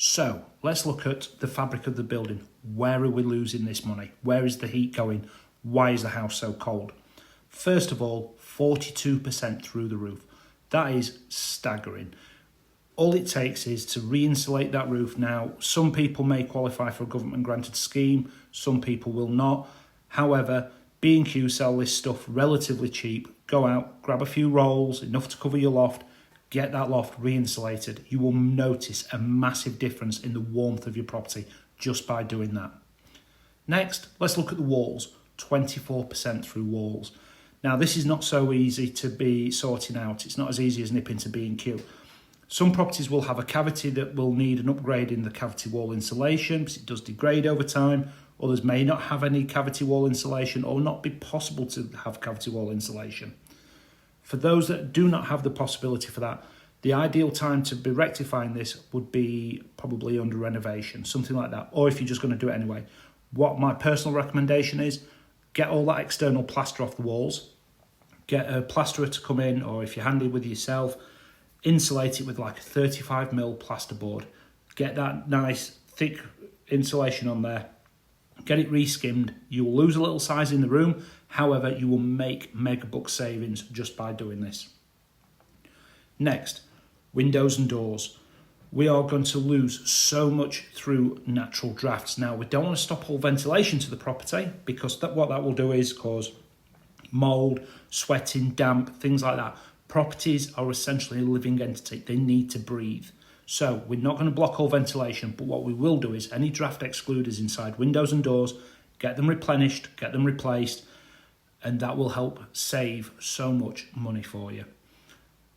So let's look at the fabric of the building. Where are we losing this money? Where is the heat going? Why is the house so cold? First of all, 42% through the roof. That is staggering. All it takes is to re-insulate that roof. Now, some people may qualify for a government granted scheme, some people will not. However, B&Q sell this stuff relatively cheap. Go out, grab a few rolls, enough to cover your loft, get that loft re-insulated. You will notice a massive difference in the warmth of your property just by doing that. Next, let's look at the walls. 24% through walls. Now, this is not so easy to be sorting out. It's not as easy as nipping to B&Q. Some properties will have a cavity that will need an upgrade in the cavity wall insulation because it does degrade over time. Others may not have any cavity wall insulation or not be possible to have cavity wall insulation. For those that do not have the possibility for that, the ideal time to be rectifying this would be probably under renovation, something like that. Or if you're just going to do it anyway. What my personal recommendation is, get all that external plaster off the walls, get a plasterer to come in, or if you're handy with yourself, insulate it with like a 35mm plasterboard. Get that nice thick insulation on there. Get it re-skimmed. You will lose a little size in the room. However, you will make mega buck savings just by doing this. Next, windows and doors. We are going to lose so much through natural drafts. Now, we don't want to stop all ventilation to the property because what that will do is cause mould, sweating, damp, things like that. Properties are essentially a living entity. They need to breathe. So we're not going to block all ventilation, but what we will do is any draft excluders inside windows and doors, get them replenished, get them replaced, and that will help save so much money for you.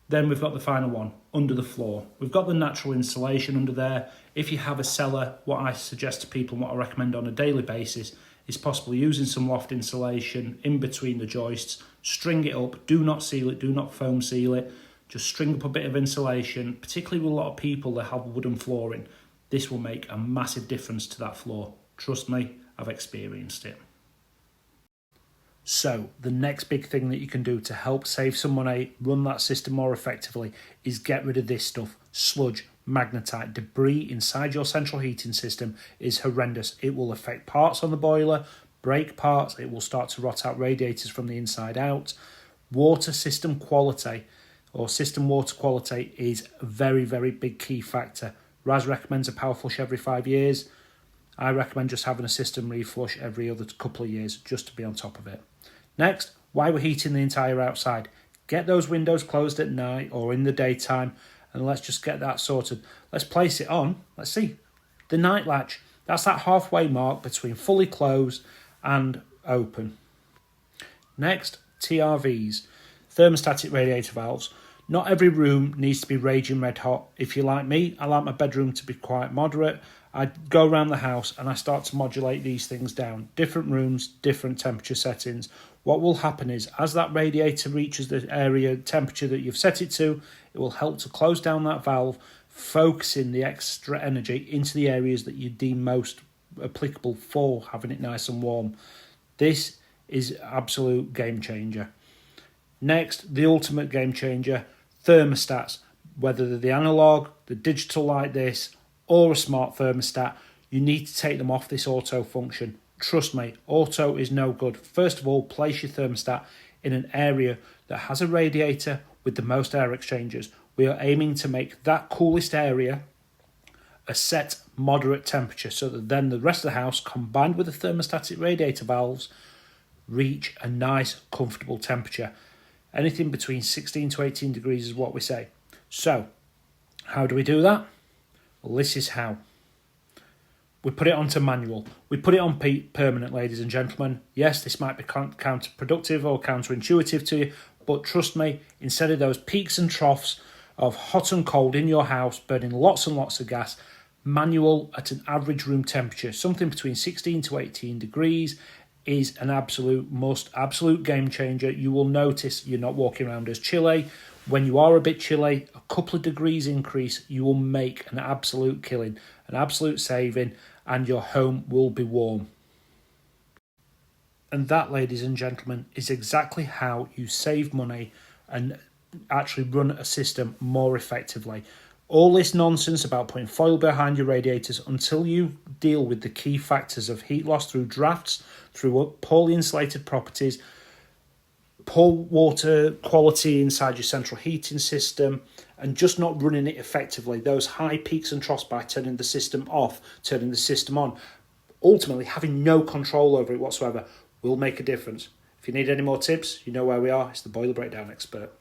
Then we've got the final one, under the floor. We've got the natural insulation under there. If you have a cellar, what I suggest to people and what I recommend on a daily basis is possibly using some loft insulation in between the joists. String it up, do not seal it, do not foam seal it. Just string up a bit of insulation, particularly with a lot of people that have wooden flooring. This will make a massive difference to that floor. Trust me, I've experienced it. So the next big thing that you can do to help save some money, run that system more effectively, is get rid of this stuff. Sludge, magnetite, debris inside your central heating system is horrendous. It will affect parts on the boiler, break parts, it will start to rot out radiators from the inside out. Water system quality or system water quality is a very, very big key factor. Raz recommends a power flush every 5 years. I recommend just having a system reflush every other couple of years just to be on top of it. Next, why we're heating the entire outside. Get those windows closed at night or in the daytime and let's just get that sorted. Let's place it on. Let's see. The night latch. That's that halfway mark between fully closed and open. Next, TRVs, thermostatic radiator valves. Not every room needs to be raging red hot. If you're like me, I like my bedroom to be quite moderate. I go around the house and I start to modulate these things down. Different rooms, different temperature settings. What will happen is as that radiator reaches the area temperature that you've set it to, it will help to close down that valve, focusing the extra energy into the areas that you deem most applicable for having it nice and warm. This is absolute game changer. Next, the ultimate game changer, thermostats. Whether they're the analog, the digital like this, or a smart thermostat, you need to take them off this auto function. Trust me, auto is no good. First of all, place your thermostat in an area that has a radiator with the most air exchangers. We are aiming to make that coolest area a set moderate temperature so that then the rest of the house, combined with the thermostatic radiator valves, reach a nice, comfortable temperature. Anything between 16 to 18 degrees is what we say. So, how do we do that? Well, this is how. We put it onto manual. We put it on permanent, ladies and gentlemen. Yes, this might be counterproductive or counterintuitive to you, but trust me, instead of those peaks and troughs of hot and cold in your house, burning lots and lots of gas, manual at an average room temperature, something between 16 to 18 degrees, is an absolute must, absolute game changer. You will notice you're not walking around as chilly. When you are a bit chilly, a couple of degrees increase, you will make an absolute killing, an absolute saving, and your home will be warm. And that, ladies and gentlemen, is exactly how you save money and actually run a system more effectively. All this nonsense about putting foil behind your radiators until you deal with the key factors of heat loss through drafts, through poorly insulated properties, poor water quality inside your central heating system, and just not running it effectively. Those high peaks and troughs by turning the system off, turning the system on, ultimately having no control over it whatsoever will make a difference. If you need any more tips, you know where we are. It's the Boiler Breakdown Expert.